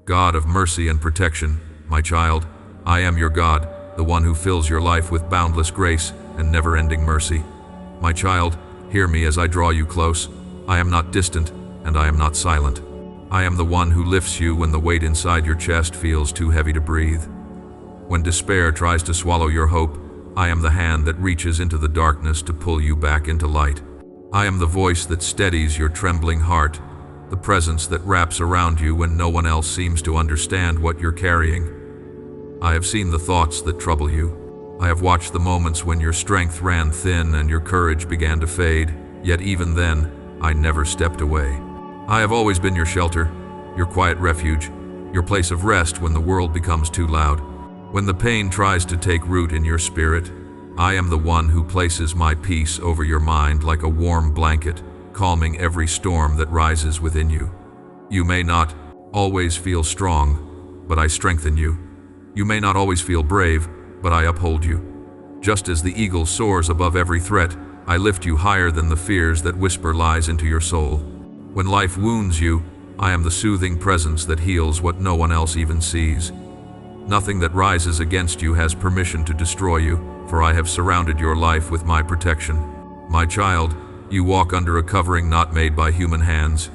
God of mercy and protection, my child, I am your God, the one who fills your life with boundless grace and never-ending mercy. My child, hear me as I draw you close. I am not distant, and I am not silent. I am the one who lifts you when the weight inside your chest feels too heavy to breathe. When despair tries to swallow your hope, I am the hand that reaches into the darkness to pull you back into light. I am the voice that steadies your trembling heart, the presence that wraps around you when no one else seems to understand what you're carrying. I have seen the thoughts that trouble you. I have watched the moments when your strength ran thin and your courage began to fade, yet even then, I never stepped away. I have always been your shelter, your quiet refuge, your place of rest when the world becomes too loud. When the pain tries to take root in your spirit, I am the one who places my peace over your mind like a warm blanket, calming every storm that rises within you. You may not always feel strong, but I strengthen you. You may not always feel brave, but I uphold you. Just as the eagle soars above every threat, I lift you higher than the fears that whisper lies into your soul. When life wounds you, I am the soothing presence that heals what no one else even sees. Nothing that rises against you has permission to destroy you, for I have surrounded your life with my protection. My child, you walk under a covering not made by human hands.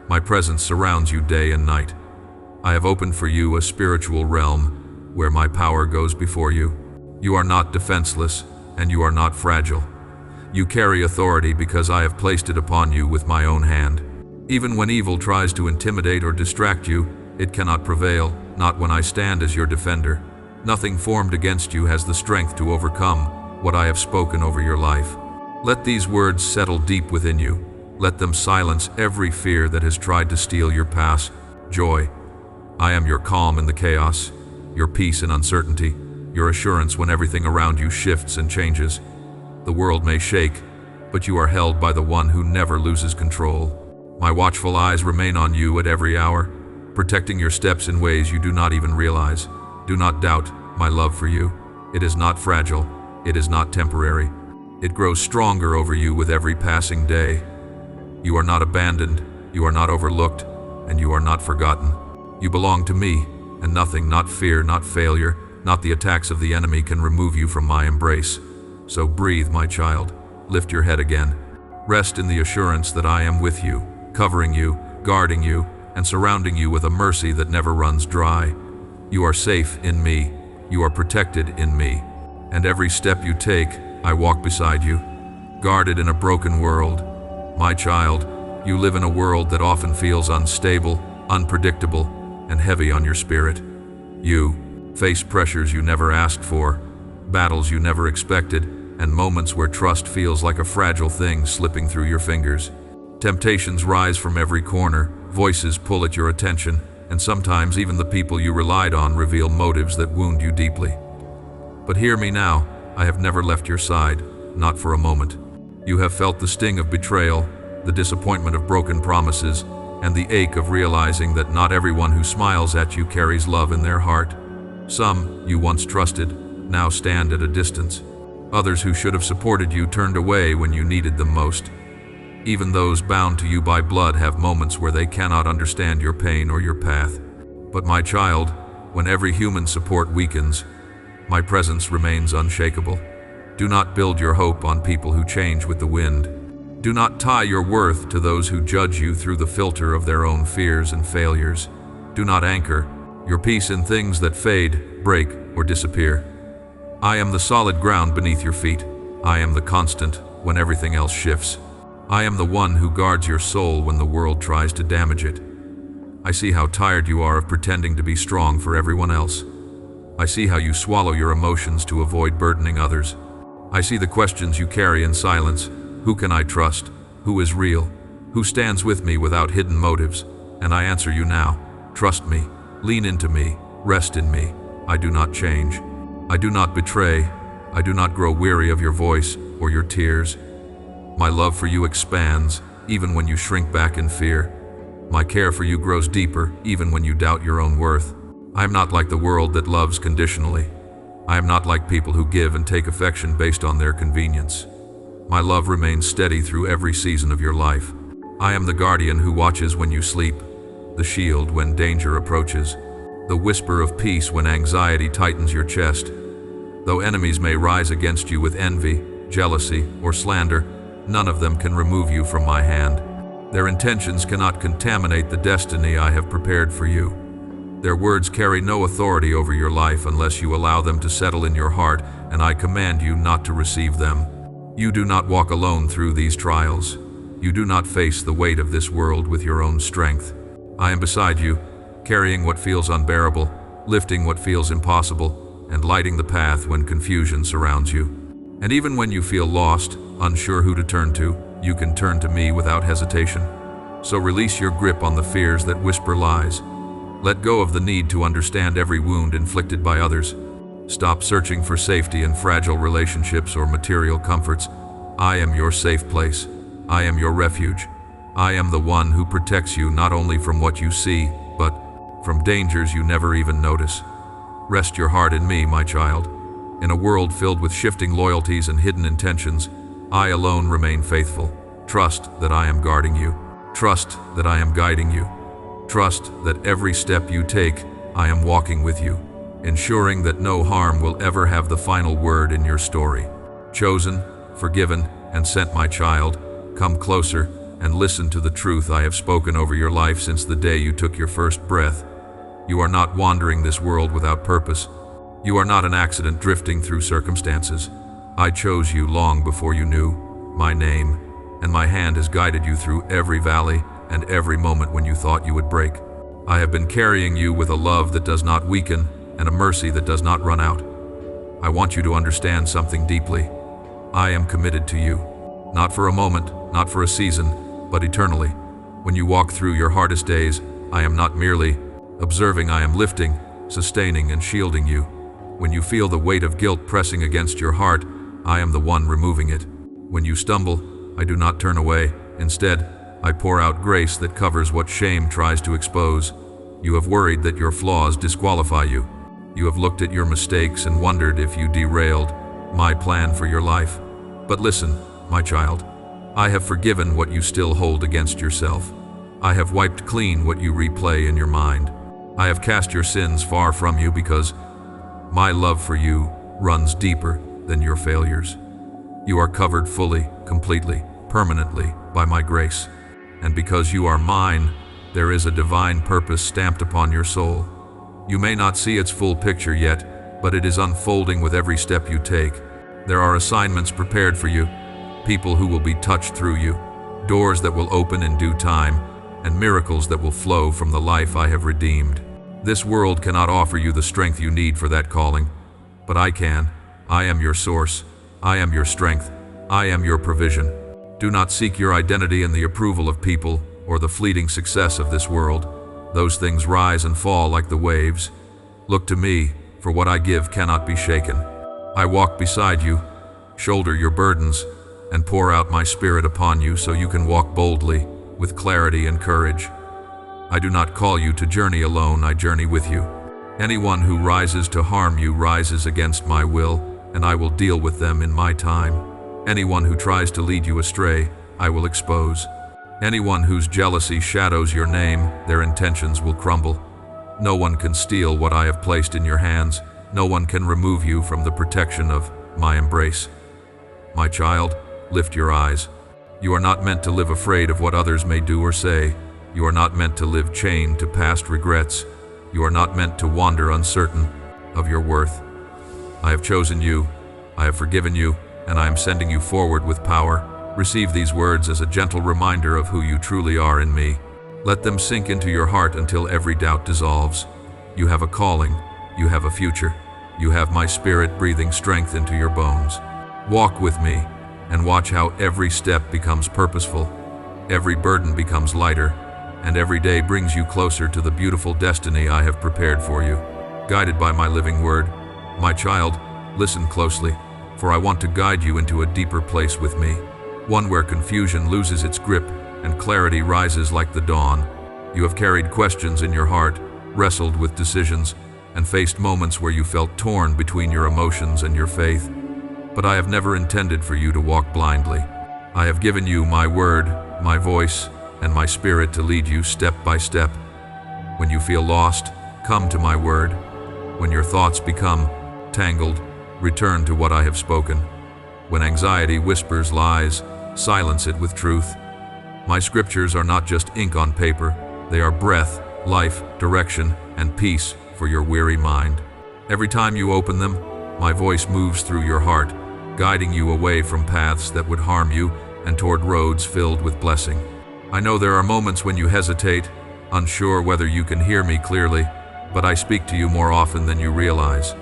My presence surrounds you day and night. I have opened for you a spiritual realm where my power goes before you. You are not defenseless, and you are not fragile. You carry authority because I have placed it upon you with my own hand. Even when evil tries to intimidate or distract you, it cannot prevail, not when I stand as your defender. Nothing formed against you has the strength to overcome what I have spoken over your life. Let these words settle deep within you. Let them silence every fear that has tried to steal your past joy. I am your calm in the chaos, your peace in uncertainty, your assurance when everything around you shifts and changes. The world may shake, but you are held by the one who never loses control. My watchful eyes remain on you at every hour, protecting your steps in ways you do not even realize. Do not doubt my love for you. It is not fragile. It is not temporary. It grows stronger over you with every passing day. You are not abandoned, you are not overlooked, and you are not forgotten. You belong to me, and nothing, not fear, not failure, not the attacks of the enemy can remove you from my embrace. So breathe, my child. Lift your head again. Rest in the assurance that I am with you, covering you, guarding you, and surrounding you with a mercy that never runs dry. You are safe in me. You are protected in me. And every step you take, I walk beside you. Guarded in a broken world. My child, you live in a world that often feels unstable, unpredictable, and heavy on your spirit. You face pressures you never asked for, battles you never expected, and moments where trust feels like a fragile thing slipping through your fingers. Temptations rise from every corner, voices pull at your attention, and sometimes even the people you relied on reveal motives that wound you deeply. But hear me now, I have never left your side, not for a moment. You have felt the sting of betrayal, the disappointment of broken promises, and the ache of realizing that not everyone who smiles at you carries love in their heart. Some you once trusted now stand at a distance. Others who should have supported you turned away when you needed them most. Even those bound to you by blood have moments where they cannot understand your pain or your path. But my child, when every human support weakens, my presence remains unshakable. Do not build your hope on people who change with the wind. Do not tie your worth to those who judge you through the filter of their own fears and failures. Do not anchor your peace in things that fade, break, or disappear. I am the solid ground beneath your feet. I am the constant when everything else shifts. I am the one who guards your soul when the world tries to damage it. I see how tired you are of pretending to be strong for everyone else. I see how you swallow your emotions to avoid burdening others. I see the questions you carry in silence. Who can I trust? Who is real? Who stands with me without hidden motives? And I answer you now. Trust me. Lean into me. Rest in me. I do not change. I do not betray. I do not grow weary of your voice or your tears. My love for you expands, even when you shrink back in fear. My care for you grows deeper, even when you doubt your own worth. I am not like the world that loves conditionally. I am not like people who give and take affection based on their convenience. My love remains steady through every season of your life. I am the guardian who watches when you sleep, the shield when danger approaches, the whisper of peace when anxiety tightens your chest. Though enemies may rise against you with envy, jealousy, or slander, none of them can remove you from my hand. Their intentions cannot contaminate the destiny I have prepared for you. Their words carry no authority over your life unless you allow them to settle in your heart, and I command you not to receive them. You do not walk alone through these trials. You do not face the weight of this world with your own strength. I am beside you, carrying what feels unbearable, lifting what feels impossible, and lighting the path when confusion surrounds you. And even when you feel lost, unsure who to turn to, you can turn to me without hesitation. So release your grip on the fears that whisper lies. Let go of the need to understand every wound inflicted by others. Stop searching for safety in fragile relationships or material comforts. I am your safe place. I am your refuge. I am the one who protects you not only from what you see, but from dangers you never even notice. Rest your heart in me, my child. In a world filled with shifting loyalties and hidden intentions, I alone remain faithful. Trust that I am guarding you. Trust that I am guiding you. Trust that every step you take, I am walking with you, ensuring that no harm will ever have the final word in your story. Chosen, forgiven, and sent, my child, come closer and listen to the truth I have spoken over your life since the day you took your first breath. You are not wandering this world without purpose. You are not an accident drifting through circumstances. I chose you long before you knew my name, and my hand has guided you through every valley and every moment when you thought you would break. I have been carrying you with a love that does not weaken and a mercy that does not run out. I want you to understand something deeply. I am committed to you, not for a moment, not for a season, but eternally. When you walk through your hardest days, I am not merely observing, I am lifting, sustaining, and shielding you. When you feel the weight of guilt pressing against your heart, I am the one removing it. When you stumble, I do not turn away. Instead, I pour out grace that covers what shame tries to expose. You have worried that your flaws disqualify you. You have looked at your mistakes and wondered if you derailed my plan for your life. But listen, my child, I have forgiven what you still hold against yourself. I have wiped clean what you replay in your mind. I have cast your sins far from you because my love for you runs deeper than your failures. You are covered fully, completely, permanently by my grace. And because you are mine, there is a divine purpose stamped upon your soul. You may not see its full picture yet, but it is unfolding with every step you take. There are assignments prepared for you, people who will be touched through you, doors that will open in due time, and miracles that will flow from the life I have redeemed. This world cannot offer you the strength you need for that calling, but I can. I am your source. I am your strength. I am your provision. Do not seek your identity in the approval of people or the fleeting success of this world. Those things rise and fall like the waves. Look to me, for what I give cannot be shaken. I walk beside you, shoulder your burdens, and pour out my spirit upon you so you can walk boldly, with clarity and courage. I do not call you to journey alone, I journey with you. Anyone who rises to harm you rises against my will, and I will deal with them in my time. Anyone who tries to lead you astray, I will expose. Anyone whose jealousy shadows your name, their intentions will crumble. No one can steal what I have placed in your hands. No one can remove you from the protection of my embrace. My child, lift your eyes. You are not meant to live afraid of what others may do or say. You are not meant to live chained to past regrets. You are not meant to wander uncertain of your worth. I have chosen you. I have forgiven you. And I am sending you forward with power. Receive these words as a gentle reminder of who you truly are in me. Let them sink into your heart until every doubt dissolves. You have a calling. You have a future. You have my spirit breathing strength into your bones. Walk with me and watch how every step becomes purposeful. Every burden becomes lighter, and every day brings you closer to the beautiful destiny I have prepared for you. Guided by my living word, my child, listen closely. For I want to guide you into a deeper place with me, one where confusion loses its grip and clarity rises like the dawn. You have carried questions in your heart, wrestled with decisions, and faced moments where you felt torn between your emotions and your faith. But I have never intended for you to walk blindly. I have given you my word, my voice, and my spirit to lead you step by step, When you feel lost, come to my word. When your thoughts become tangled, return to what I have spoken. When anxiety whispers lies, silence it with truth. My scriptures are not just ink on paper, they are breath, life, direction, and peace for your weary mind. Every time you open them, my voice moves through your heart, guiding you away from paths that would harm you and toward roads filled with blessing. I know there are moments when you hesitate, unsure whether you can hear me clearly, but I speak to you more often than you realize.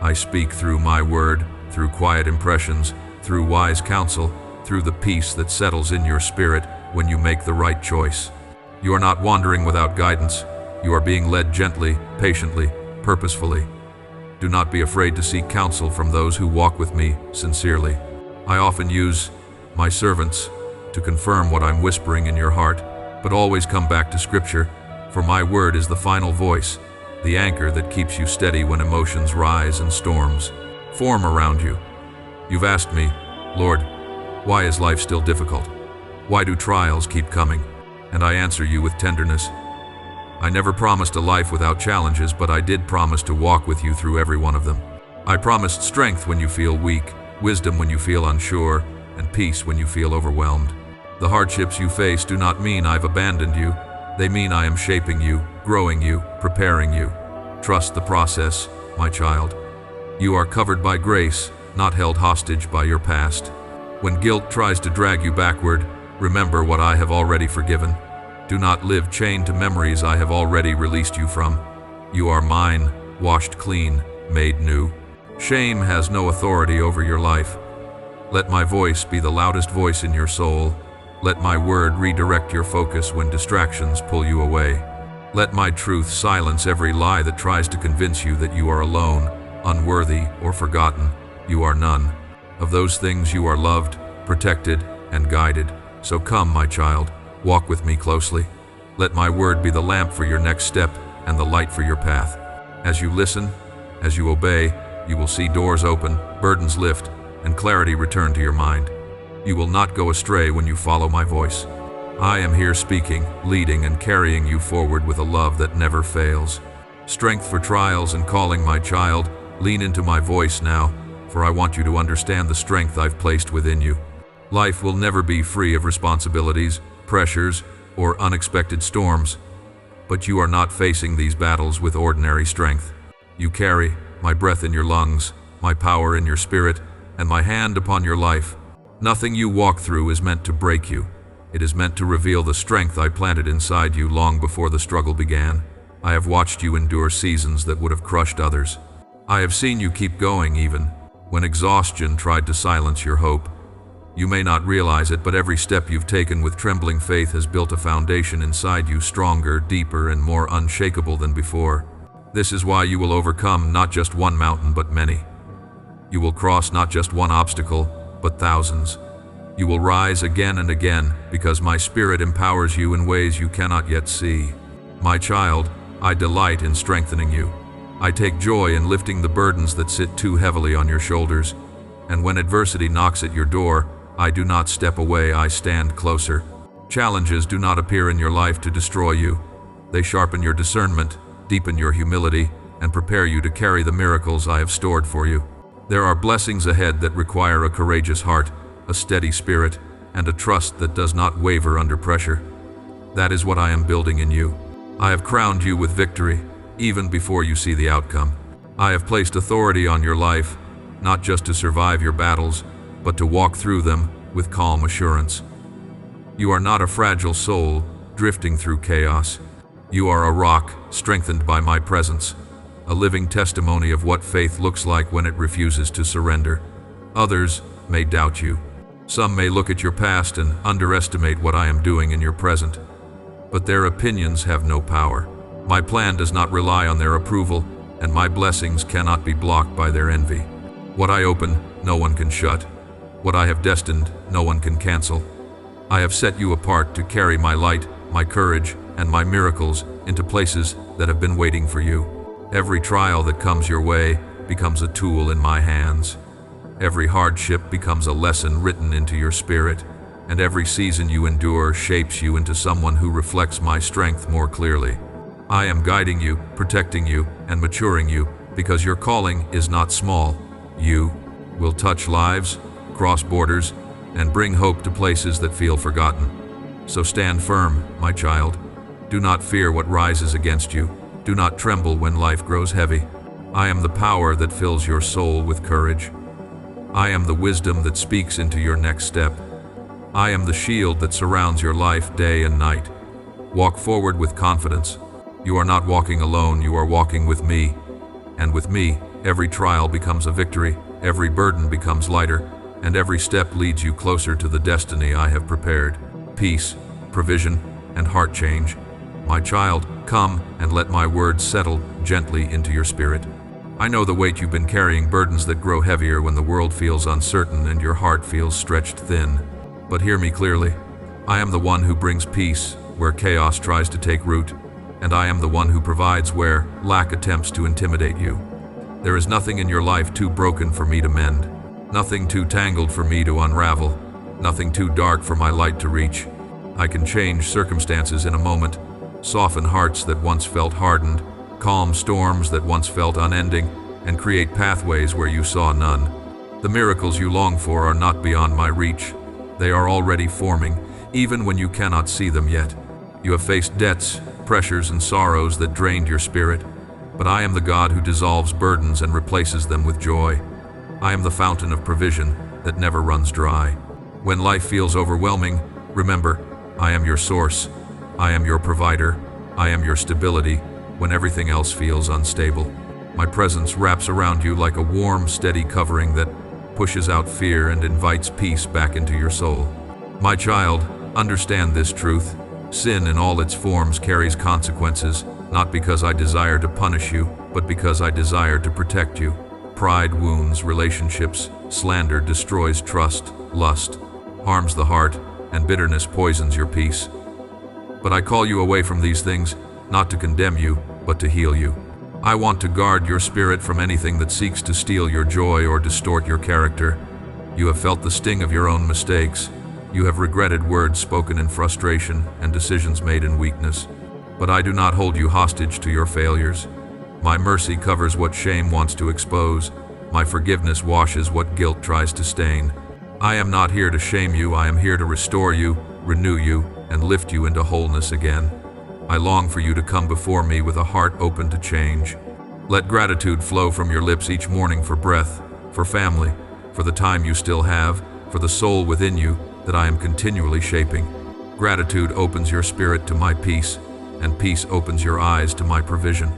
I speak through my word, through quiet impressions, through wise counsel, through the peace that settles in your spirit when you make the right choice. You are not wandering without guidance. You are being led gently, patiently, purposefully. Do not be afraid to seek counsel from those who walk with me sincerely. I often use my servants to confirm what I'm whispering in your heart, but always come back to Scripture, for my word is the final voice, the anchor that keeps you steady when emotions rise and storms form around you. You've asked me, Lord, why is life still difficult? Why do trials keep coming? And I answer you with tenderness. I never promised a life without challenges, but I did promise to walk with you through every one of them. I promised strength when you feel weak, wisdom when you feel unsure, and peace when you feel overwhelmed. The hardships you face do not mean I've abandoned you. They mean I am shaping you, growing you, preparing you. Trust the process, my child. You are covered by grace, not held hostage by your past. When guilt tries to drag you backward, remember what I have already forgiven. Do not live chained to memories I have already released you from. You are mine, washed clean, made new. Shame has no authority over your life. Let my voice be the loudest voice in your soul. Let my word redirect your focus when distractions pull you away. Let my truth silence every lie that tries to convince you that you are alone, unworthy, or forgotten. You are none. Of those things you are loved, protected, and guided. So come, my child, walk with me closely. Let my word be the lamp for your next step and the light for your path. As you listen, as you obey, you will see doors open, burdens lift, and clarity return to your mind. You will not go astray when you follow my voice. I am here speaking, leading, and carrying you forward with a love that never fails. Strength for trials and calling, my child. Lean into my voice now, for I want you to understand the strength I've placed within you. Life will never be free of responsibilities, pressures, or unexpected storms, but you are not facing these battles with ordinary strength. You carry my breath in your lungs, my power in your spirit, and my hand upon your life. Nothing you walk through is meant to break you. It is meant to reveal the strength I planted inside you long before the struggle began. I have watched you endure seasons that would have crushed others. I have seen you keep going even when exhaustion tried to silence your hope. You may not realize it, but every step you've taken with trembling faith has built a foundation inside you stronger, deeper, and more unshakable than before. This is why you will overcome not just one mountain, but many. You will cross not just one obstacle, but thousands. You will rise again and again, because my Spirit empowers you in ways you cannot yet see. My child, I delight in strengthening you. I take joy in lifting the burdens that sit too heavily on your shoulders. And when adversity knocks at your door, I do not step away, I stand closer. Challenges do not appear in your life to destroy you. They sharpen your discernment, deepen your humility, and prepare you to carry the miracles I have stored for you. There are blessings ahead that require a courageous heart, a steady spirit, and a trust that does not waver under pressure. That is what I am building in you. I have crowned you with victory, even before you see the outcome. I have placed authority on your life, not just to survive your battles, but to walk through them with calm assurance. You are not a fragile soul drifting through chaos. You are a rock strengthened by my presence, a living testimony of what faith looks like when it refuses to surrender. Others may doubt you. Some may look at your past and underestimate what I am doing in your present. But their opinions have no power. My plan does not rely on their approval, and my blessings cannot be blocked by their envy. What I open, no one can shut. What I have destined, no one can cancel. I have set you apart to carry my light, my courage, and my miracles into places that have been waiting for you. Every trial that comes your way becomes a tool in my hands. Every hardship becomes a lesson written into your spirit, and every season you endure shapes you into someone who reflects my strength more clearly. I am guiding you, protecting you, and maturing you, because your calling is not small. You will touch lives, cross borders, and bring hope to places that feel forgotten. So stand firm, my child. Do not fear what rises against you. Do not tremble when life grows heavy. I am the power that fills your soul with courage. I am the wisdom that speaks into your next step. I am the shield that surrounds your life day and night. Walk forward with confidence. You are not walking alone, you are walking with me. And with me, every trial becomes a victory, every burden becomes lighter, and every step leads you closer to the destiny I have prepared. Peace, provision, and heart change. My child, come and let my words settle gently into your spirit. I know the weight you've been carrying, burdens that grow heavier when the world feels uncertain and your heart feels stretched thin. But hear me clearly. I am the one who brings peace where chaos tries to take root, and I am the one who provides where lack attempts to intimidate you. There is nothing in your life too broken for me to mend, nothing too tangled for me to unravel, nothing too dark for my light to reach. I can change circumstances in a moment, soften hearts that once felt hardened, calm storms that once felt unending, and create pathways where you saw none. The miracles you long for are not beyond my reach. They are already forming, even when you cannot see them yet. You have faced debts, pressures, and sorrows that drained your spirit, but I am the God who dissolves burdens and replaces them with joy. I am the fountain of provision that never runs dry. When life feels overwhelming, remember, I am your source. I am your provider. I am your stability when everything else feels unstable. My presence wraps around you like a warm, steady covering that pushes out fear and invites peace back into your soul. My child, understand this truth. Sin in all its forms carries consequences, not because I desire to punish you, but because I desire to protect you. Pride wounds relationships, slander destroys trust, lust harms the heart, and bitterness poisons your peace. But I call you away from these things, not to condemn you, but to heal you. I want to guard your spirit from anything that seeks to steal your joy or distort your character. You have felt the sting of your own mistakes. You have regretted words spoken in frustration and decisions made in weakness. But I do not hold you hostage to your failures. My mercy covers what shame wants to expose. My forgiveness washes what guilt tries to stain. I am not here to shame you. I am here to restore you, renew you, and lift you into wholeness again. I long for you to come before me with a heart open to change. Let gratitude flow from your lips each morning for breath, for family, for the time you still have, for the soul within you that I am continually shaping. Gratitude opens your spirit to my peace, and peace opens your eyes to my provision.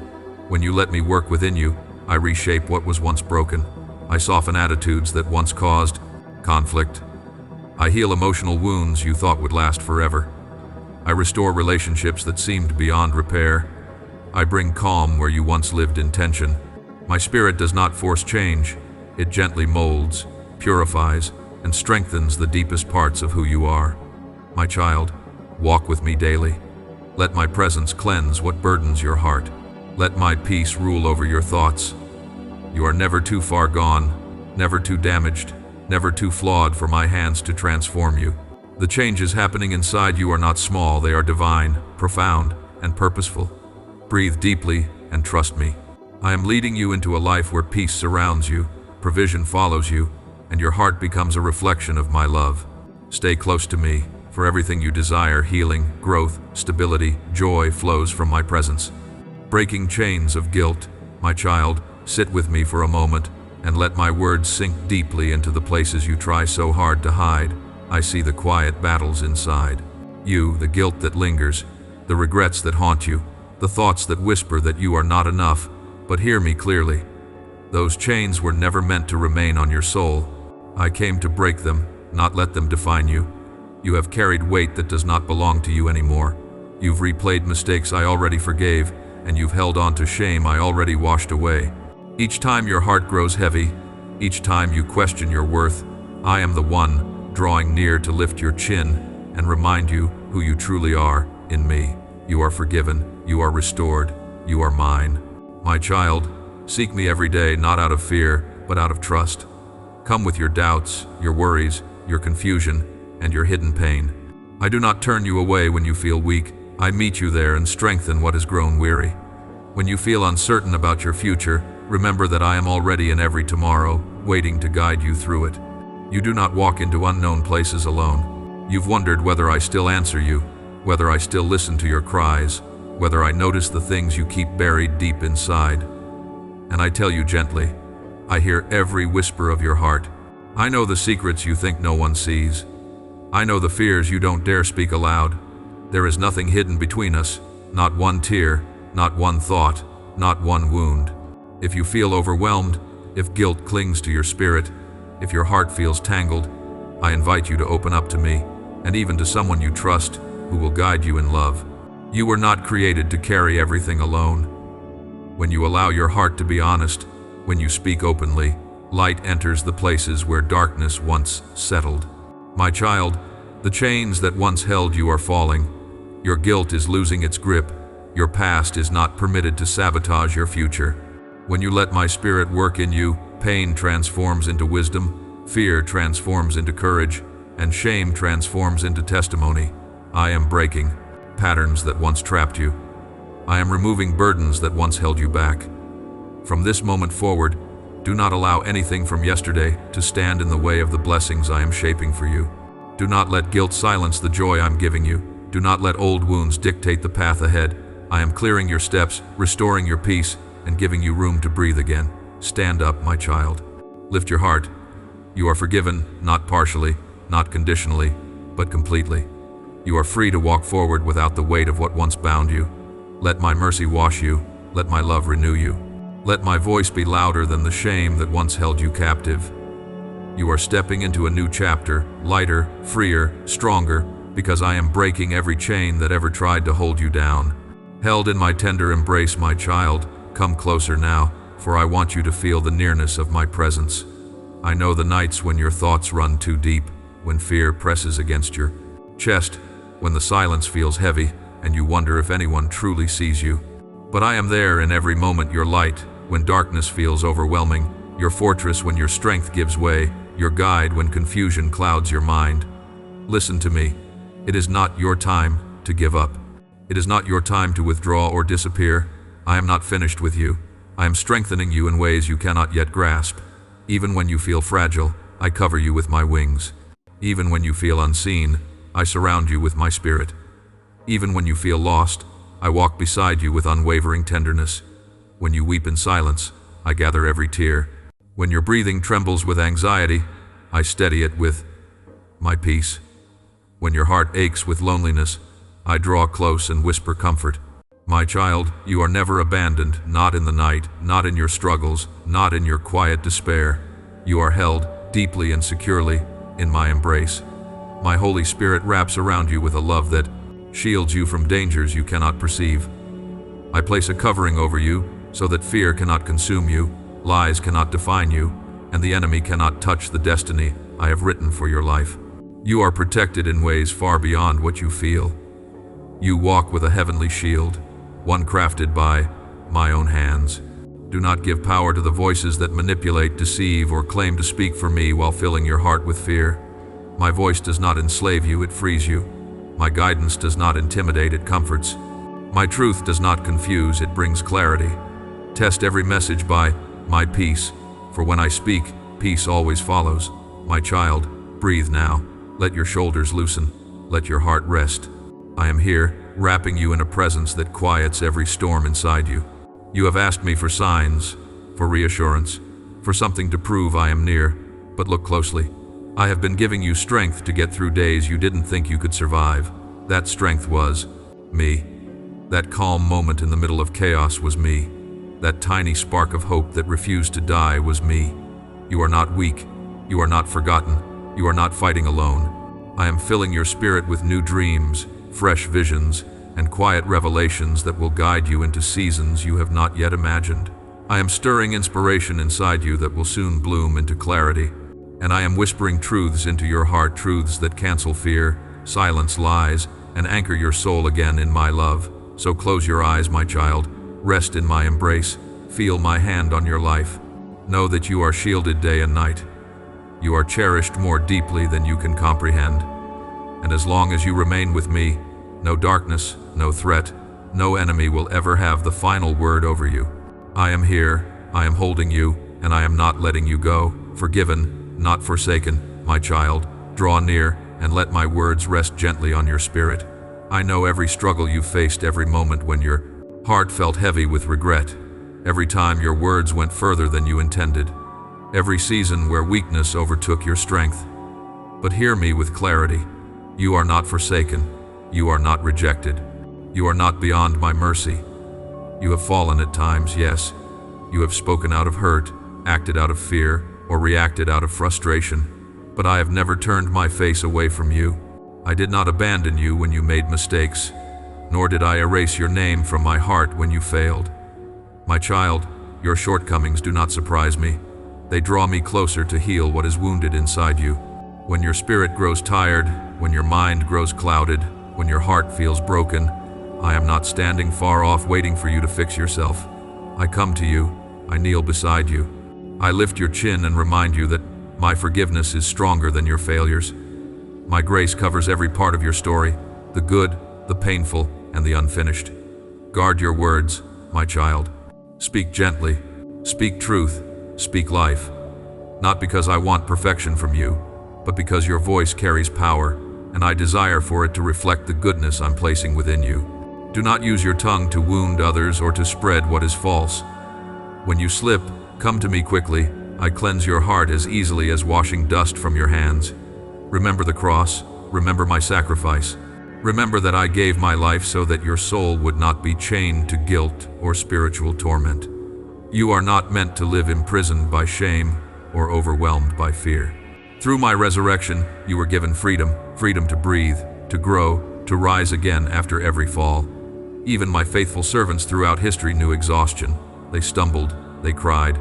When you let me work within you, I reshape what was once broken. I soften attitudes that once caused conflict. I heal emotional wounds you thought would last forever. I restore relationships that seemed beyond repair. I bring calm where you once lived in tension. My spirit does not force change. It gently molds, purifies, and strengthens the deepest parts of who you are. My child, walk with me daily. Let my presence cleanse what burdens your heart. Let my peace rule over your thoughts. You are never too far gone, never too damaged, never too flawed for my hands to transform you. The changes happening inside you are not small, they are divine, profound, and purposeful. Breathe deeply and trust me. I am leading you into a life where peace surrounds you, provision follows you, and your heart becomes a reflection of my love. Stay close to me, for everything you desire, healing, growth, stability, joy flows from my presence. Breaking chains of guilt, my child, sit with me for a moment and let my words sink deeply into the places you try so hard to hide. I see the quiet battles inside. You, the guilt that lingers, the regrets that haunt you, the thoughts that whisper that you are not enough. But hear me clearly. Those chains were never meant to remain on your soul. I came to break them, not let them define you. You have carried weight that does not belong to you anymore. You've replayed mistakes I already forgave, and you've held on to shame I already washed away. Each time your heart grows heavy, each time you question your worth, I am the one drawing near to lift your chin and remind you who you truly are in me. You are forgiven, you are restored, you are mine. My child, seek me every day, not out of fear, but out of trust. Come with your doubts, your worries, your confusion, and your hidden pain. I do not turn you away when you feel weak. I meet you there and strengthen what has grown weary. When you feel uncertain about your future, remember that I am already in every tomorrow, waiting to guide you through it. You do not walk into unknown places alone. You've wondered whether I still answer you, whether I still listen to your cries, whether I notice the things you keep buried deep inside. And I tell you gently, I hear every whisper of your heart. I know the secrets you think no one sees. I know the fears you don't dare speak aloud. There is nothing hidden between us, not one tear, not one thought, not one wound. If you feel overwhelmed, if guilt clings to your spirit, if your heart feels tangled, I invite you to open up to me, and even to someone you trust, who will guide you in love. You were not created to carry everything alone. When you allow your heart to be honest, when you speak openly, light enters the places where darkness once settled. My child, the chains that once held you are falling. Your guilt is losing its grip. Your past is not permitted to sabotage your future. When you let my spirit work in you, pain transforms into wisdom, fear transforms into courage, and shame transforms into testimony. I am breaking patterns that once trapped you. I am removing burdens that once held you back. From this moment forward, do not allow anything from yesterday to stand in the way of the blessings I am shaping for you. Do not let guilt silence the joy I'm giving you. Do not let old wounds dictate the path ahead. I am clearing your steps, restoring your peace, and giving you room to breathe again. Stand up, my child. Lift your heart. You are forgiven, not partially, not conditionally, but completely. You are free to walk forward without the weight of what once bound you. Let my mercy wash you. Let my love renew you. Let my voice be louder than the shame that once held you captive. You are stepping into a new chapter, lighter, freer, stronger, because I am breaking every chain that ever tried to hold you down. Held in my tender embrace, my child, come closer now, for I want you to feel the nearness of my presence. I know the nights when your thoughts run too deep, when fear presses against your chest, when the silence feels heavy, and you wonder if anyone truly sees you. But I am there in every moment, your light, when darkness feels overwhelming, your fortress when your strength gives way, your guide when confusion clouds your mind. Listen to me. It is not your time to give up. It is not your time to withdraw or disappear. I am not finished with you. I am strengthening you in ways you cannot yet grasp. Even when you feel fragile, I cover you with my wings. Even when you feel unseen, I surround you with my spirit. Even when you feel lost, I walk beside you with unwavering tenderness. When you weep in silence, I gather every tear. When your breathing trembles with anxiety, I steady it with my peace. When your heart aches with loneliness, I draw close and whisper comfort. My child, you are never abandoned, not in the night, not in your struggles, not in your quiet despair. You are held, deeply and securely, in my embrace. My Holy Spirit wraps around you with a love that shields you from dangers you cannot perceive. I place a covering over you so that fear cannot consume you, lies cannot define you, and the enemy cannot touch the destiny I have written for your life. You are protected in ways far beyond what you feel. You walk with a heavenly shield, one crafted by my own hands. Do not give power to the voices that manipulate, deceive, or claim to speak for me while filling your heart with fear. My voice does not enslave you, it frees you. My guidance does not intimidate, it comforts. My truth does not confuse, it brings clarity. Test every message by my peace, for when I speak, peace always follows. My child, breathe now. Let your shoulders loosen. Let your heart rest. I am here, wrapping you in a presence that quiets every storm inside you. You have asked me for signs, for reassurance, for something to prove I am near, but look closely. I have been giving you strength to get through days you didn't think you could survive. That strength was me. That calm moment in the middle of chaos was me. That tiny spark of hope that refused to die was me. You are not weak. You are not forgotten. You are not fighting alone. I am filling your spirit with new dreams, fresh visions, and quiet revelations that will guide you into seasons you have not yet imagined. I am stirring inspiration inside you that will soon bloom into clarity. And I am whispering truths into your heart, truths that cancel fear, silence lies, and anchor your soul again in my love. So close your eyes, my child. Rest in my embrace. Feel my hand on your life. Know that you are shielded day and night. You are cherished more deeply than you can comprehend. And as long as you remain with me, No darkness, no threat, no enemy will ever have the final word over you. I am here, I am holding you, and I am not letting you go. Forgiven, not forsaken, my child. Draw near, and let my words rest gently on your spirit. I know every struggle you faced, every moment when your heart felt heavy with regret, every time your words went further than you intended, every season where weakness overtook your strength. But hear me with clarity. You are not forsaken. You are not rejected. You are not beyond my mercy. You have fallen at times, yes. You have spoken out of hurt, acted out of fear, or reacted out of frustration. But I have never turned my face away from you. I did not abandon you when you made mistakes, nor did I erase your name from my heart when you failed. My child, your shortcomings do not surprise me. They draw me closer to heal what is wounded inside you. When your spirit grows tired, when your mind grows clouded, when your heart feels broken, I am not standing far off waiting for you to fix yourself. I come to you, I kneel beside you. I lift your chin and remind you that my forgiveness is stronger than your failures. My grace covers every part of your story, the good, the painful, and the unfinished. Guard your words, my child. Speak gently, speak truth, speak life. Not because I want perfection from you, but because your voice carries power, and I desire for it to reflect the goodness I'm placing within you. Do not use your tongue to wound others or to spread what is false. When you slip, come to me quickly. I cleanse your heart as easily as washing dust from your hands. Remember the cross, remember my sacrifice. Remember that I gave my life so that your soul would not be chained to guilt or spiritual torment. You are not meant to live imprisoned by shame or overwhelmed by fear. Through my resurrection, you were given freedom, freedom to breathe, to grow, to rise again after every fall. Even my faithful servants throughout history knew exhaustion. They stumbled, they cried,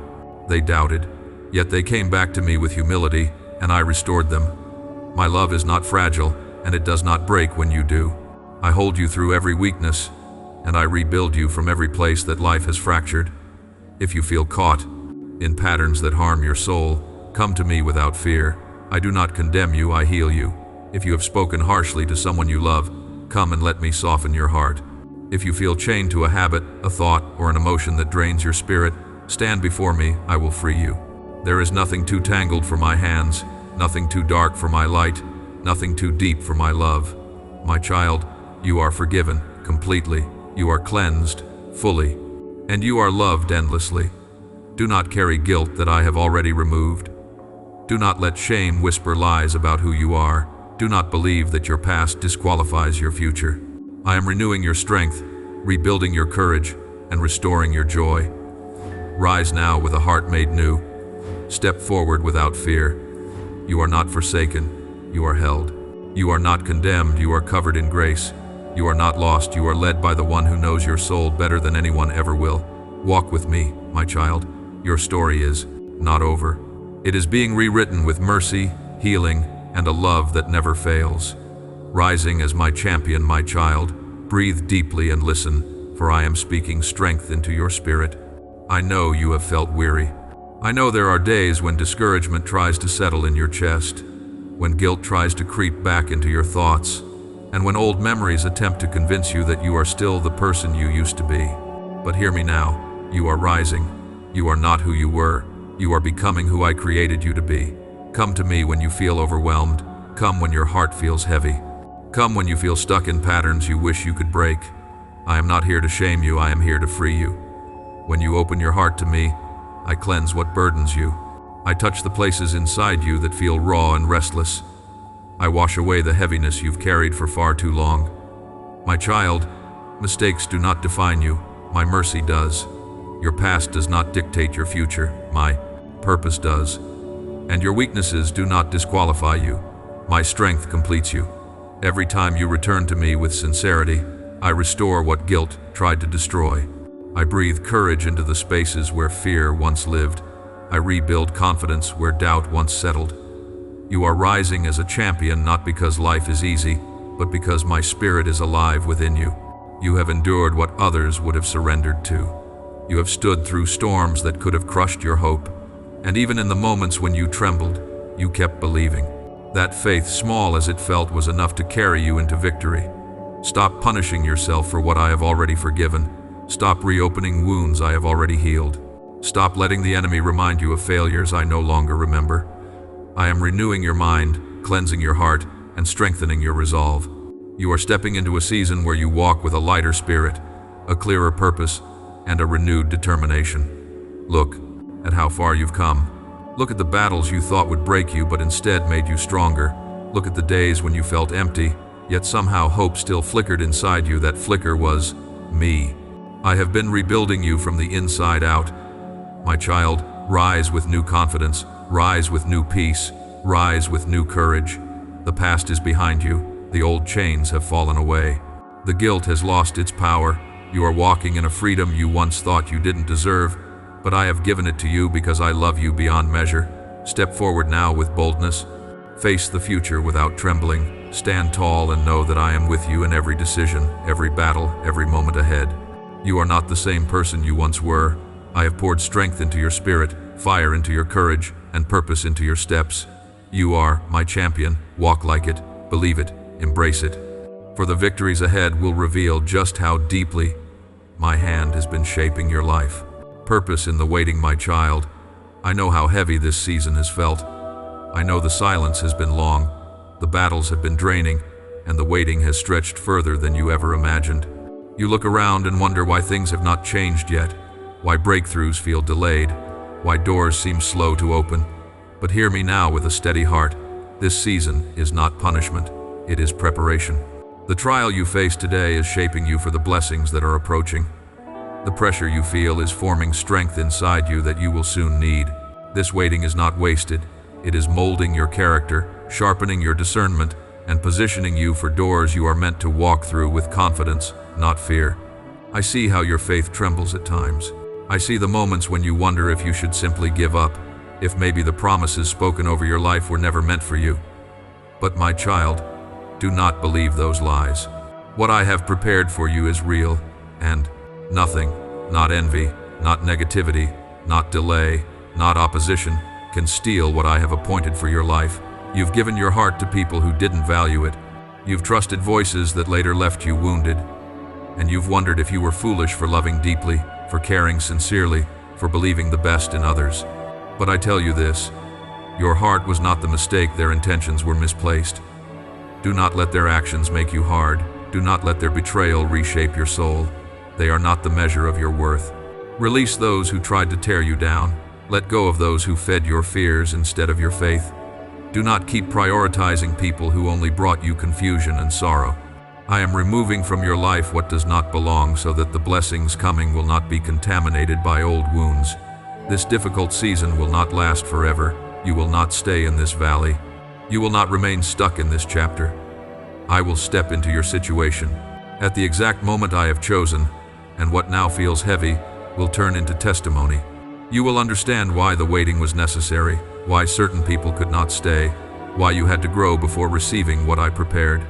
they doubted, yet they came back to me with humility, and I restored them. My love is not fragile, and it does not break when you do. I hold you through every weakness, and I rebuild you from every place that life has fractured. If you feel caught in patterns that harm your soul, come to me without fear. I do not condemn you, I heal you. If you have spoken harshly to someone you love, come and let me soften your heart. If you feel chained to a habit, a thought, or an emotion that drains your spirit, stand before me, I will free you. There is nothing too tangled for my hands, nothing too dark for my light, nothing too deep for my love. My child, you are forgiven completely, you are cleansed fully, and you are loved endlessly. Do not carry guilt that I have already removed. Do not let shame whisper lies about who you are. Do not believe that your past disqualifies your future. I am renewing your strength, rebuilding your courage, and restoring your joy. Rise now with a heart made new. Step forward without fear. You are not forsaken, you are held. You are not condemned, you are covered in grace. You are not lost, you are led by the one who knows your soul better than anyone ever will. Walk with me, my child. Your story is not over. It is being rewritten with mercy, healing, and a love that never fails. Rising as my champion, my child, breathe deeply and listen, for I am speaking strength into your spirit. I know you have felt weary. I know there are days when discouragement tries to settle in your chest, when guilt tries to creep back into your thoughts, and when old memories attempt to convince you that you are still the person you used to be. But hear me now, you are rising. You are not who you were. You are becoming who I created you to be. Come to me when you feel overwhelmed. Come when your heart feels heavy. Come when you feel stuck in patterns you wish you could break. I am not here to shame you, I am here to free you. When you open your heart to me, I cleanse what burdens you. I touch the places inside you that feel raw and restless. I wash away the heaviness you've carried for far too long. My child, mistakes do not define you, my mercy does. Your past does not dictate your future, my purpose does. And your weaknesses do not disqualify you, my strength completes you. Every time you return to me with sincerity, I restore what guilt tried to destroy. I breathe courage into the spaces where fear once lived. I rebuild confidence where doubt once settled. You are rising as a champion not because life is easy, but because my spirit is alive within you. You have endured what others would have surrendered to. You have stood through storms that could have crushed your hope. And even in the moments when you trembled, you kept believing. That faith, small as it felt, was enough to carry you into victory. Stop punishing yourself for what I have already forgiven. Stop reopening wounds I have already healed. Stop letting the enemy remind you of failures I no longer remember. I am renewing your mind, cleansing your heart, and strengthening your resolve. You are stepping into a season where you walk with a lighter spirit, a clearer purpose, and a renewed determination. Look at how far you've come. Look at the battles you thought would break you but instead made you stronger. Look at the days when you felt empty, yet somehow hope still flickered inside you. That flicker was me. I have been rebuilding you from the inside out. My child, rise with new confidence, rise with new peace, rise with new courage. The past is behind you, the old chains have fallen away. The guilt has lost its power. You are walking in a freedom you once thought you didn't deserve, but I have given it to you because I love you beyond measure. Step forward now with boldness. Face the future without trembling. Stand tall and know that I am with you in every decision, every battle, every moment ahead. You are not the same person you once were. I have poured strength into your spirit, fire into your courage, and purpose into your steps. You are my champion. Walk like it, believe it, embrace it. For the victories ahead will reveal just how deeply my hand has been shaping your life. Purpose in the waiting, my child. I know how heavy this season has felt. I know the silence has been long, the battles have been draining, and the waiting has stretched further than you ever imagined. You look around and wonder why things have not changed yet, why breakthroughs feel delayed, why doors seem slow to open. But hear me now with a steady heart. This season is not punishment, it is preparation. The trial you face today is shaping you for the blessings that are approaching. The pressure you feel is forming strength inside you that you will soon need. This waiting is not wasted. It is molding your character, sharpening your discernment, and positioning you for doors you are meant to walk through with confidence, not fear. I see how your faith trembles at times. I see the moments when you wonder if you should simply give up, if maybe the promises spoken over your life were never meant for you. But my child, do not believe those lies. What I have prepared for you is real, and nothing, not envy, not negativity, not delay, not opposition, can steal what I have appointed for your life. You've given your heart to people who didn't value it. You've trusted voices that later left you wounded. And you've wondered if you were foolish for loving deeply, for caring sincerely, for believing the best in others. But I tell you this, your heart was not the mistake, their intentions were misplaced. Do not let their actions make you hard. Do not let their betrayal reshape your soul. They are not the measure of your worth. Release those who tried to tear you down. Let go of those who fed your fears instead of your faith. Do not keep prioritizing people who only brought you confusion and sorrow. I am removing from your life what does not belong so that the blessings coming will not be contaminated by old wounds. This difficult season will not last forever. You will not stay in this valley. You will not remain stuck in this chapter. I will step into your situation at the exact moment I have chosen, and what now feels heavy will turn into testimony. You will understand why the waiting was necessary, why certain people could not stay, why you had to grow before receiving what I prepared.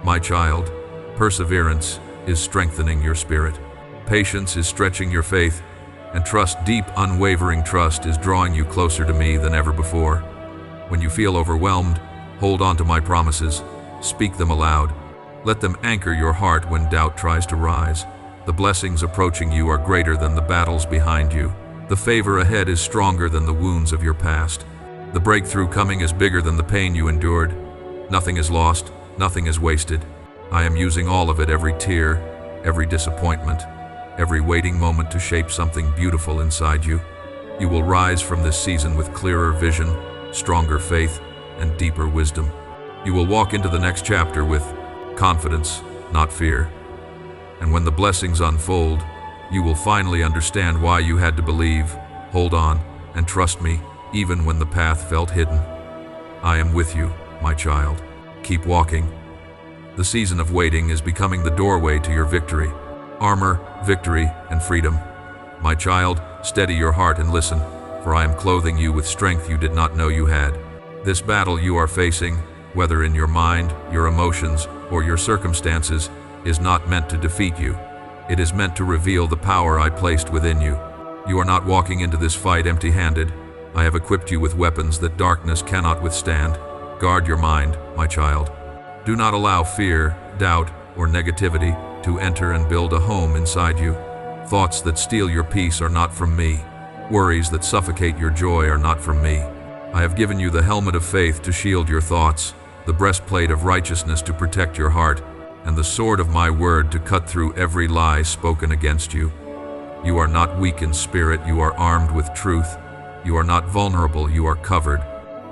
My child, perseverance is strengthening your spirit. Patience is stretching your faith, and trust, deep, unwavering trust, is drawing you closer to me than ever before. When you feel overwhelmed, hold on to my promises. Speak them aloud. Let them anchor your heart when doubt tries to rise. The blessings approaching you are greater than the battles behind you. The favor ahead is stronger than the wounds of your past. The breakthrough coming is bigger than the pain you endured. Nothing is lost, nothing is wasted. I am using all of it, every tear, every disappointment, every waiting moment, to shape something beautiful inside you. You will rise from this season with clearer vision, stronger faith, and deeper wisdom. You will walk into the next chapter with confidence, not fear. And when the blessings unfold, you will finally understand why you had to believe, hold on, and trust me, even when the path felt hidden. I am with you, my child. Keep walking. The season of waiting is becoming the doorway to your victory. Armor, victory, and freedom. My child, steady your heart and listen, for I am clothing you with strength you did not know you had. This battle you are facing, whether in your mind, your emotions, or your circumstances, is not meant to defeat you. It is meant to reveal the power I placed within you. You are not walking into this fight empty-handed. I have equipped you with weapons that darkness cannot withstand. Guard your mind, my child. Do not allow fear, doubt, or negativity to enter and build a home inside you. Thoughts that steal your peace are not from me. Worries that suffocate your joy are not from me. I have given you the helmet of faith to shield your thoughts, the breastplate of righteousness to protect your heart, and the sword of my word to cut through every lie spoken against you. You are not weak in spirit, you are armed with truth. You are not vulnerable, you are covered.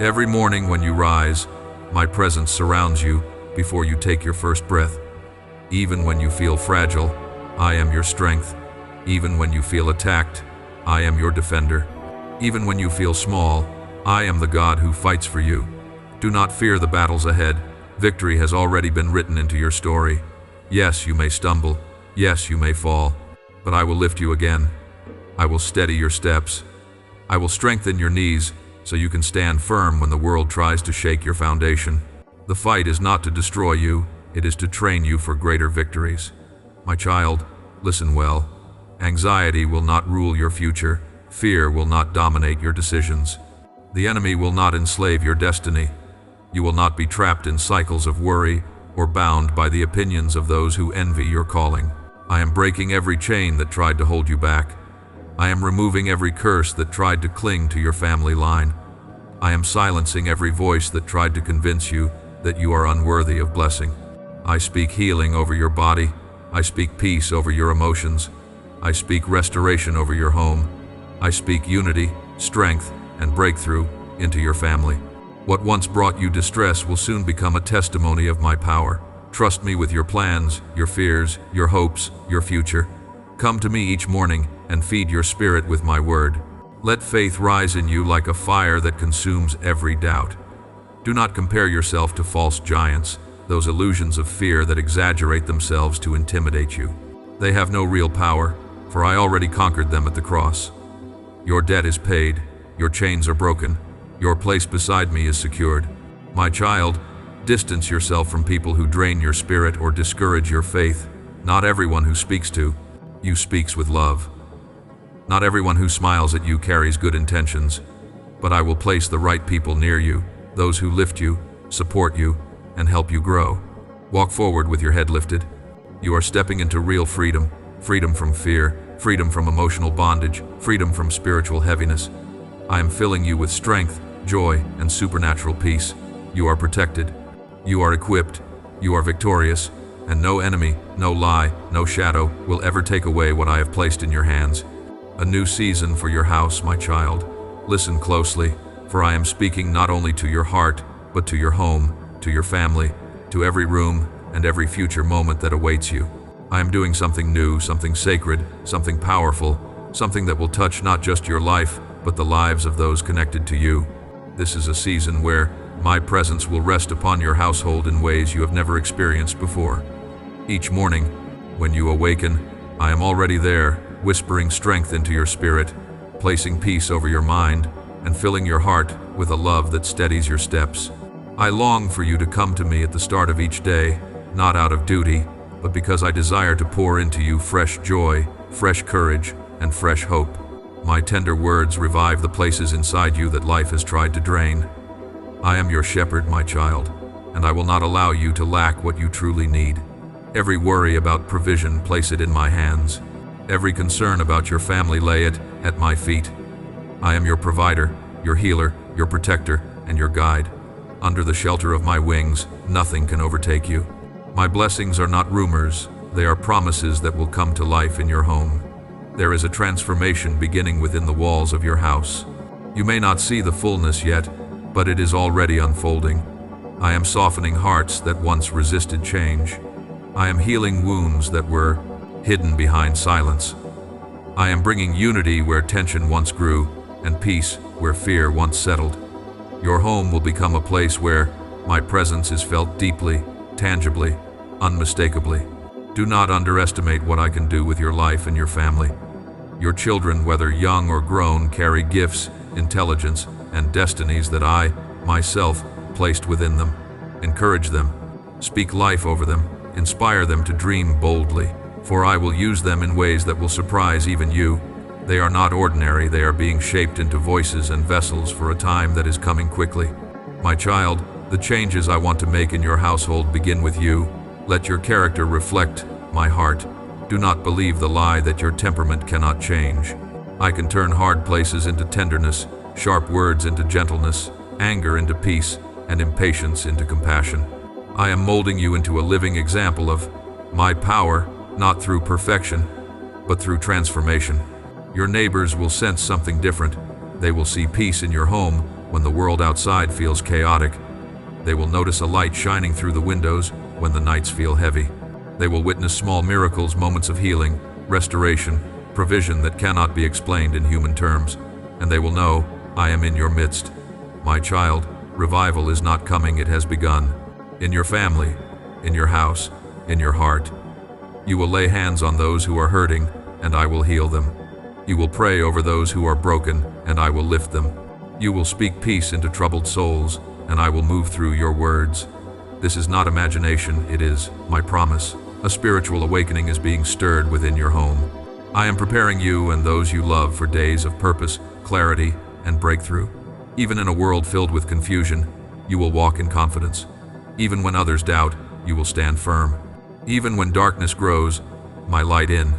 Every morning when you rise, my presence surrounds you before you take your first breath. Even when you feel fragile, I am your strength. Even when you feel attacked, I am your defender. Even when you feel small, I am the God who fights for you. Do not fear the battles ahead. Victory has already been written into your story. Yes, you may stumble. Yes, you may fall. But I will lift you again. I will steady your steps. I will strengthen your knees so you can stand firm when the world tries to shake your foundation. The fight is not to destroy you, it is to train you for greater victories. My child, listen well. Anxiety will not rule your future. Fear will not dominate your decisions. The enemy will not enslave your destiny. You will not be trapped in cycles of worry or bound by the opinions of those who envy your calling. I am breaking every chain that tried to hold you back. I am removing every curse that tried to cling to your family line. I am silencing every voice that tried to convince you that you are unworthy of blessing. I speak healing over your body. I speak peace over your emotions. I speak restoration over your home. I speak unity, strength, and breakthrough into your family. What once brought you distress will soon become a testimony of my power. Trust me with your plans, your fears, your hopes, your future. Come to me each morning and feed your spirit with my word. Let faith rise in you like a fire that consumes every doubt. Do not compare yourself to false giants, those illusions of fear that exaggerate themselves to intimidate you. They have no real power, for I already conquered them at the cross. Your debt is paid, your chains are broken, your place beside me is secured. My child, distance yourself from people who drain your spirit or discourage your faith. Not everyone who speaks to you speaks with love. Not everyone who smiles at you carries good intentions, but I will place the right people near you, those who lift you, support you, and help you grow. Walk forward with your head lifted. You are stepping into real freedom, freedom from fear, freedom from emotional bondage, freedom from spiritual heaviness. I am filling you with strength, joy, and supernatural peace. You are protected. You are equipped. You are victorious. And no enemy, no lie, no shadow will ever take away what I have placed in your hands. A new season for your house, my child. Listen closely, for I am speaking not only to your heart, but to your home, to your family, to every room and every future moment that awaits you. I am doing something new, something sacred, something powerful, something that will touch not just your life, but the lives of those connected to you. This is a season where my presence will rest upon your household in ways you have never experienced before. Each morning, when you awaken, I am already there, whispering strength into your spirit, placing peace over your mind, and filling your heart with a love that steadies your steps. I long for you to come to me at the start of each day, not out of duty, but because I desire to pour into you fresh joy, fresh courage, and fresh hope. My tender words revive the places inside you that life has tried to drain. I am your shepherd, my child, and I will not allow you to lack what you truly need. Every worry about provision, place it in my hands. Every concern about your family, lay it at my feet. I am your provider, your healer, your protector, and your guide. Under the shelter of my wings, nothing can overtake you. My blessings are not rumors, they are promises that will come to life in your home. There is a transformation beginning within the walls of your house. You may not see the fullness yet, but it is already unfolding. I am softening hearts that once resisted change. I am healing wounds that were hidden behind silence. I am bringing unity where tension once grew, and peace where fear once settled. Your home will become a place where my presence is felt deeply, tangibly, unmistakably. Do not underestimate what I can do with your life and your family. Your children, whether young or grown, carry gifts, intelligence, and destinies that I, myself, placed within them. Encourage them. Speak life over them. Inspire them to dream boldly, for I will use them in ways that will surprise even you. They are not ordinary, they are being shaped into voices and vessels for a time that is coming quickly. My child, the changes I want to make in your household begin with you. Let your character reflect my heart. Do not believe the lie that your temperament cannot change. I can turn hard places into tenderness, sharp words into gentleness, anger into peace, and impatience into compassion. I am molding you into a living example of my power, not through perfection, but through transformation. Your neighbors will sense something different. They will see peace in your home when the world outside feels chaotic. They will notice a light shining through the windows when the nights feel heavy. They will witness small miracles, moments of healing, restoration, provision that cannot be explained in human terms. And they will know, I am in your midst. My child, revival is not coming, it has begun. In your family, in your house, in your heart. You will lay hands on those who are hurting, and I will heal them. You will pray over those who are broken, and I will lift them. You will speak peace into troubled souls, and I will move through your words. This is not imagination, it is my promise. A spiritual awakening is being stirred within your home. I am preparing you and those you love for days of purpose, clarity, and breakthrough. Even in a world filled with confusion, you will walk in confidence. Even when others doubt, you will stand firm. Even when darkness grows, my light in.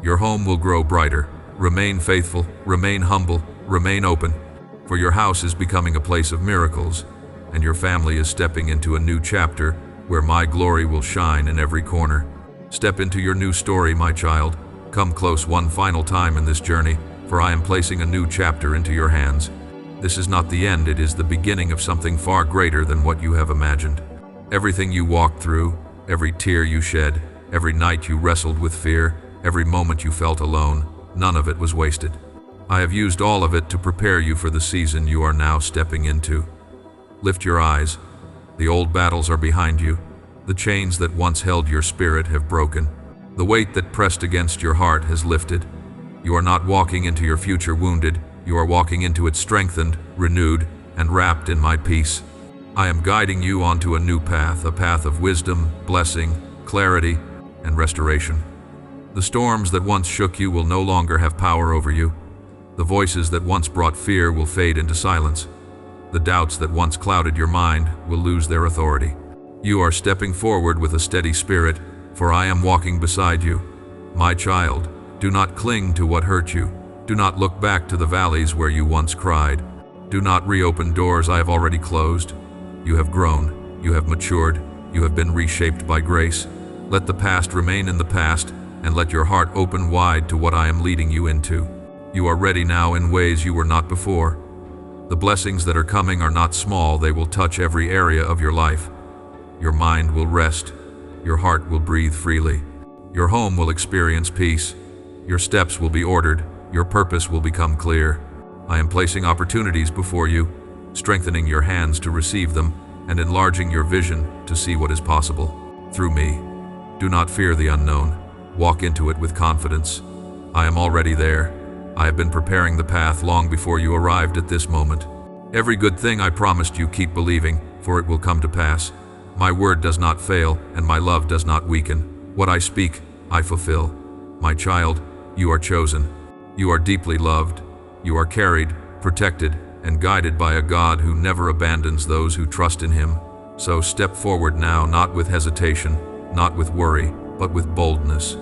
Your home will grow brighter. Remain faithful, remain humble, remain open. For your house is becoming a place of miracles, and your family is stepping into a new chapter where my glory will shine in every corner. Step into your new story, my child. Come close one final time in this journey, for I am placing a new chapter into your hands. This is not the end, it is the beginning of something far greater than what you have imagined. Everything you walked through, every tear you shed, every night you wrestled with fear, every moment you felt alone, none of it was wasted. I have used all of it to prepare you for the season you are now stepping into. Lift your eyes. The old battles are behind you. The chains that once held your spirit have broken. The weight that pressed against your heart has lifted. You are not walking into your future wounded. You are walking into it strengthened, renewed, and wrapped in my peace. I am guiding you onto a new path, a path of wisdom, blessing, clarity, and restoration. The storms that once shook you will no longer have power over you. The voices that once brought fear will fade into silence. The doubts that once clouded your mind will lose their authority. You are stepping forward with a steady spirit, for I am walking beside you. My child, do not cling to what hurt you. Do not look back to the valleys where you once cried. Do not reopen doors I have already closed. You have grown, you have matured, you have been reshaped by grace. Let the past remain in the past, and let your heart open wide to what I am leading you into. You are ready now in ways you were not before. The blessings that are coming are not small, they will touch every area of your life. Your mind will rest, your heart will breathe freely. Your home will experience peace. Your steps will be ordered, your purpose will become clear. I am placing opportunities before you, strengthening your hands to receive them, and enlarging your vision to see what is possible through me. Do not fear the unknown. Walk into it with confidence. I am already there. I have been preparing the path long before you arrived at this moment. Every good thing I promised you, keep believing, for it will come to pass. My word does not fail, and my love does not weaken. What I speak, I fulfill. My child, you are chosen. You are deeply loved. You are carried, protected, and guided by a God who never abandons those who trust in Him. So step forward now, not with hesitation, not with worry, but with boldness.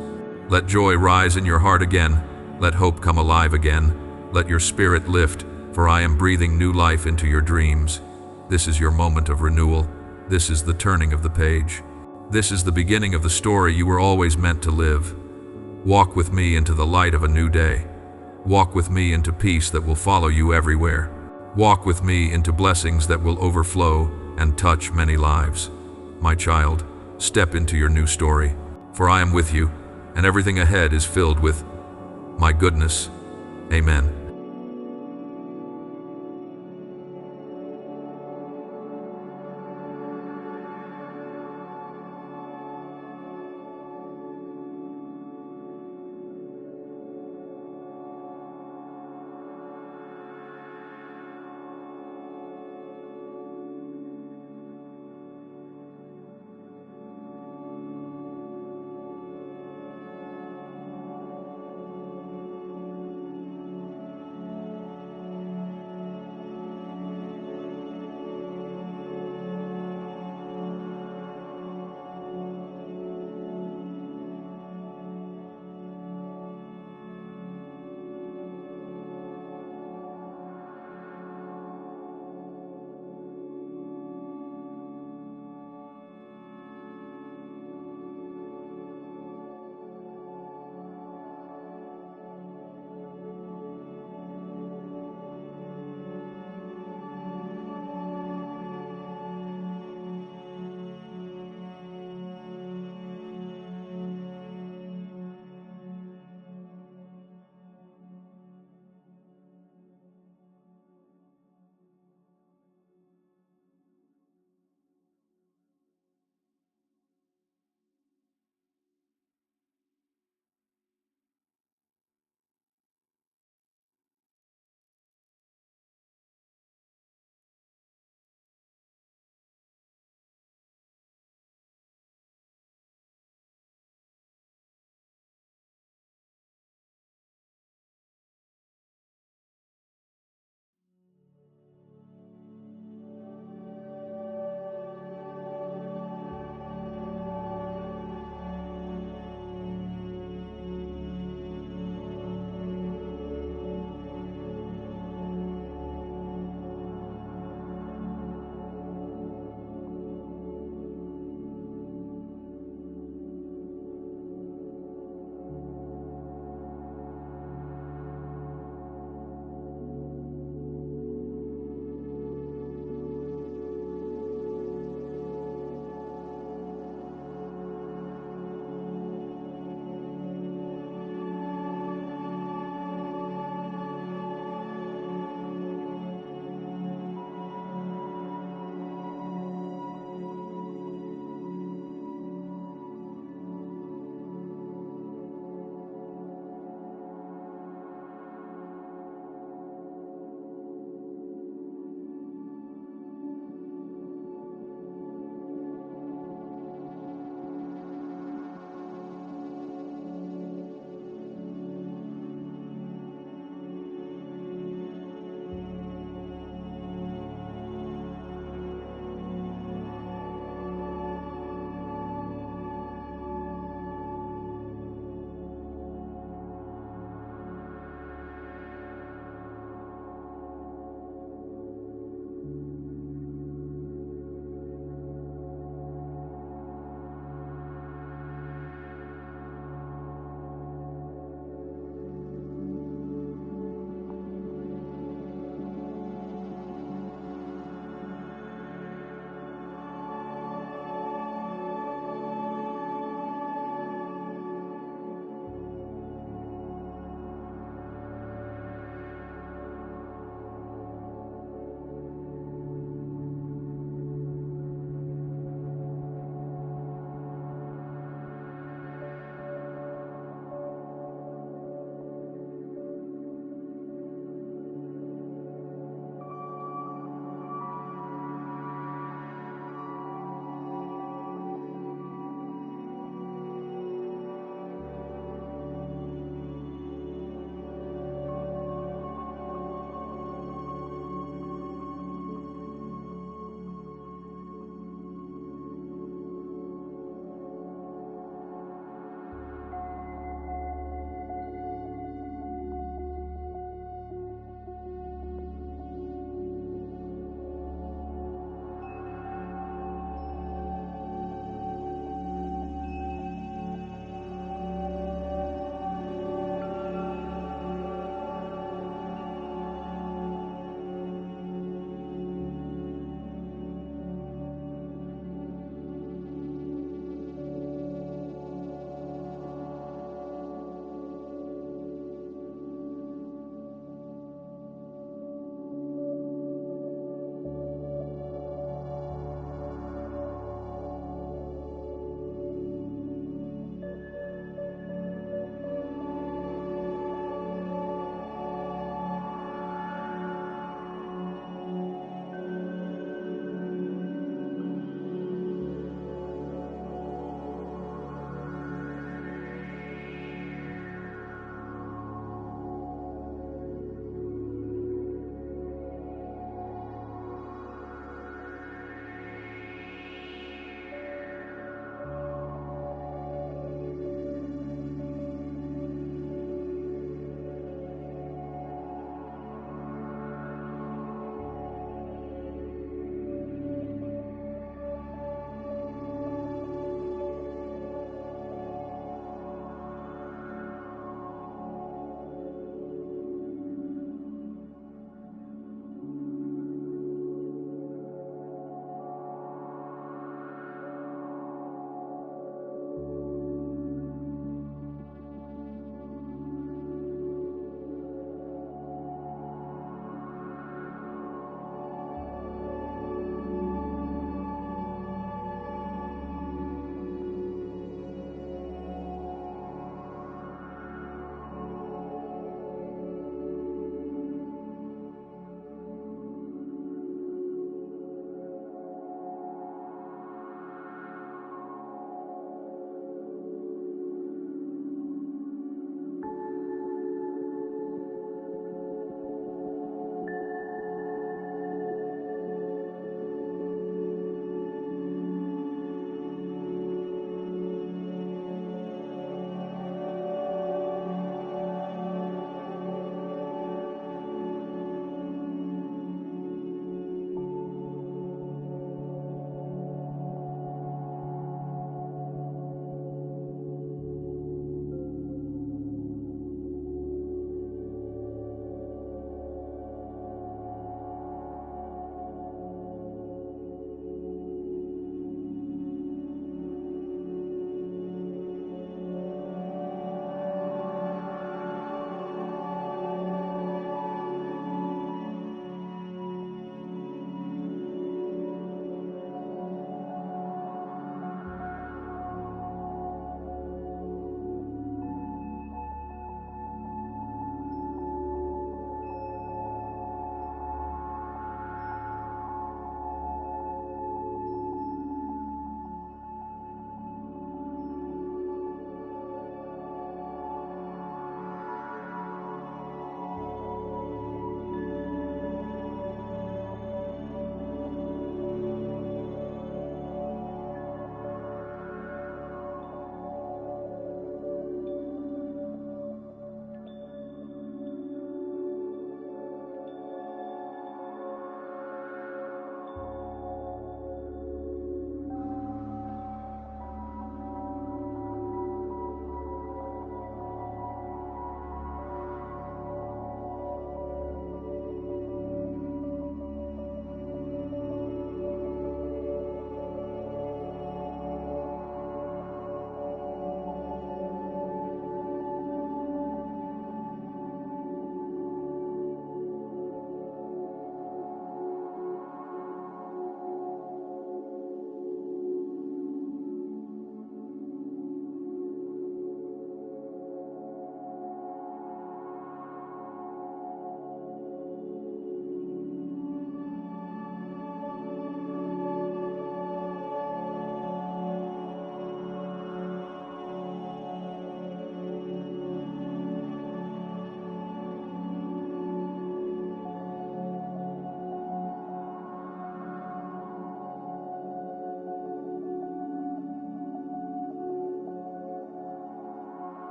Let joy rise in your heart again. Let hope come alive again. Let your spirit lift, for I am breathing new life into your dreams. This is your moment of renewal. This is the turning of the page. This is the beginning of the story you were always meant to live. Walk with me into the light of a new day. Walk with me into peace that will follow you everywhere. Walk with me into blessings that will overflow and touch many lives. My child, step into your new story, for I am with you, and everything ahead is filled with my goodness. Amen.